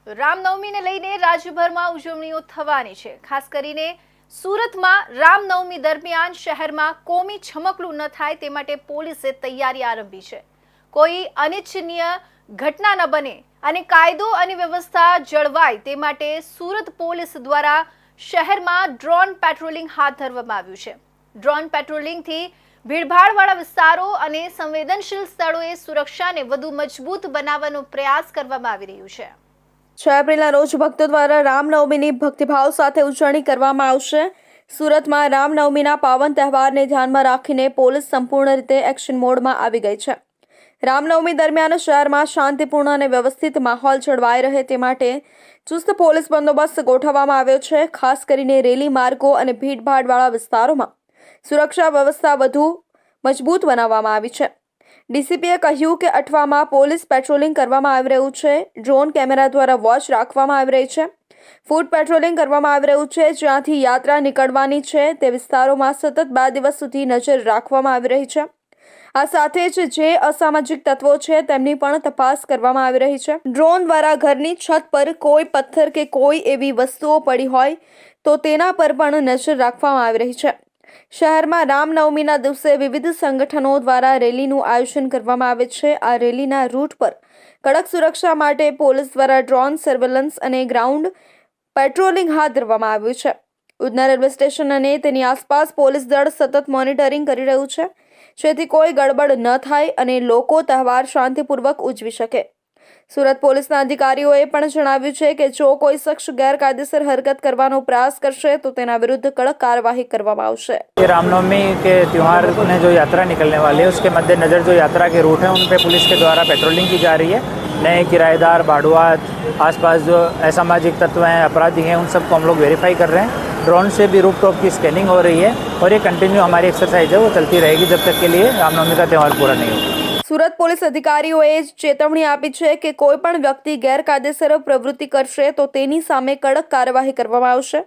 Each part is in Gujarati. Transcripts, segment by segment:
રામનવમીને લઈને રાજ્યભરમાં ઉજવણીઓ થવાની છે। ખાસ કરીને સુરતમાં રામનવમી દરમિયાન શહેરમાં કોમી છમકલું ન થાય તે માટે પોલીસે તૈયારી આરંભી છે। કોઈ અનિચ્છનીય ઘટના ન બને અને કાયદો અને વ્યવસ્થા જળવાય તે માટે સુરત પોલીસ દ્વારા શહેરમાં ડ્રોન પેટ્રોલિંગ હાથ ધરવામાં આવ્યું છે। ડ્રોન પેટ્રોલિંગથી ભીડભાડવાળા વિસ્તારો અને સંવેદનશીલ સ્થળોએ સુરક્ષાને વધુ મજબૂત બનાવવાનો પ્રયાસ કરવામાં આવી રહ્યો છે। 6 એપ્રિલના રોજ ભક્તો દ્વારા રામનવમીની ભક્તિભાવ સાથે ઉજવણી કરવામાં આવશે। સુરતમાં રામનવમીના પાવન તહેવારને ધ્યાનમાં રાખીને પોલીસ સંપૂર્ણ રીતે એક્શન મોડમાં આવી ગઈ છે। રામનવમી દરમિયાન શહેરમાં શાંતિપૂર્ણ અને વ્યવસ્થિત માહોલ જળવાઈ રહે તે માટે ચુસ્ત પોલીસ બંદોબસ્ત ગોઠવવામાં આવ્યો છે। ખાસ કરીને રેલી માર્ગો અને ભીડભાડવાળા વિસ્તારોમાં સુરક્ષા વ્યવસ્થા વધુ મજબૂત બનાવવામાં આવી છે। ડીસીપીએ કહ્યું કે અઠવામાં પોલીસ પેટ્રોલિંગ કરવામાં આવી રહ્યું છે। ડ્રોન કેમેરા દ્વારા વોચ રાખવામાં આવી રહી છે। ફૂટ પેટ્રોલિંગ કરવામાં આવી રહ્યું છે। જ્યાંથી યાત્રા નીકળવાની છે તે વિસ્તારોમાં સતત 2 દિવસ સુધી નજર રાખવામાં આવી રહી છે। આ સાથે જ જે અસામાજિક તત્વો છે તેમની પણ તપાસ કરવામાં આવી રહી છે। ડ્રોન દ્વારા ઘરની છત પર કોઈ પથ્થર કે કોઈ એવી વસ્તુઓ પડી હોય તો તેના પર પણ નજર રાખવામાં આવી રહી છે। શહેરમાં રામનવમીના દિવસે વિવિધ સંગઠનો દ્વારા રેલીનું આયોજન કરવામાં આવે છે। આ રેલીના રૂટ પર કડક સુરક્ષા માટે પોલીસ દ્વારા ડ્રોન સર્વેલન્સ અને ગ્રાઉન્ડ પેટ્રોલિંગ હાથ ધરવામાં આવ્યું છે। ઉધના રેલવે સ્ટેશન અને તેની આસપાસ પોલીસ દળ સતત મોનિટરિંગ કરી રહ્યું છે જેથી કોઈ ગડબડ ન થાય અને લોકો તહેવાર શાંતિપૂર્વક ઉજવી શકે। સુરત પોલીસના અધિકારીઓએ પણ જણાવ્યું છે કે જો કોઈ શખ્સ ગેરકાયદેસર હરકત કરવાનો પ્રયાસ કરશે તો તેના વિરુદ્ધ કડક કાર્યવાही કરવામાં આવશે। रामनवमी के त्यौहार में जो यात्रा निकलने वाली है उसके मद्देनज़र जो यात्रा के रूट हैं उन पे पुलिस के द्वारा पेट्रोलिंग की जा रही है। नए किराएदार भाड़ुआत आसपास जो असामाजिक तत्व हैं अपराधी हैं उन सबको हम लोग वेरीफाई कर रहे हैं। ड्रोन से भी रूट टॉप की स्कैनिंग हो रही है और ये कंटिन्यू हमारी एक्सरसाइज है वो चलती रहेगी जब तक के लिए रामनवमी का त्यौहार पूरा नहीं होगा। સુરત પોલીસ અધિકારીઓએ ચેતવણી આપી છે કે કોઈ પણ વ્યક્તિ ગેરકાયદેસર પ્રવૃત્તિ કરશે તો તેની સામે કડક કાર્યવાહી કરવામાં આવશે।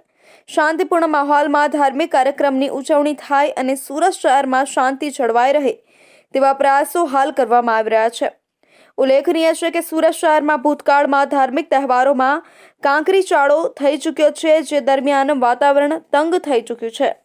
શાંતિપૂર્ણ માહોલમાં ધાર્મિક કાર્યક્રમની ઉજવણી થાય અને સુરત શહેરમાં શાંતિ જળવાઈ રહે તેવા પ્રયાસો હાલ કરવામાં આવી રહ્યા છે। ઉલ્લેખનીય છે કે સુરત શહેરમાં ભૂતકાળમાં ધાર્મિક તહેવારોમાં કાંકરી ચાળો થઈ ચૂક્યો છે જે દરમિયાન વાતાવરણ તંગ થઈ ચૂક્યું છે।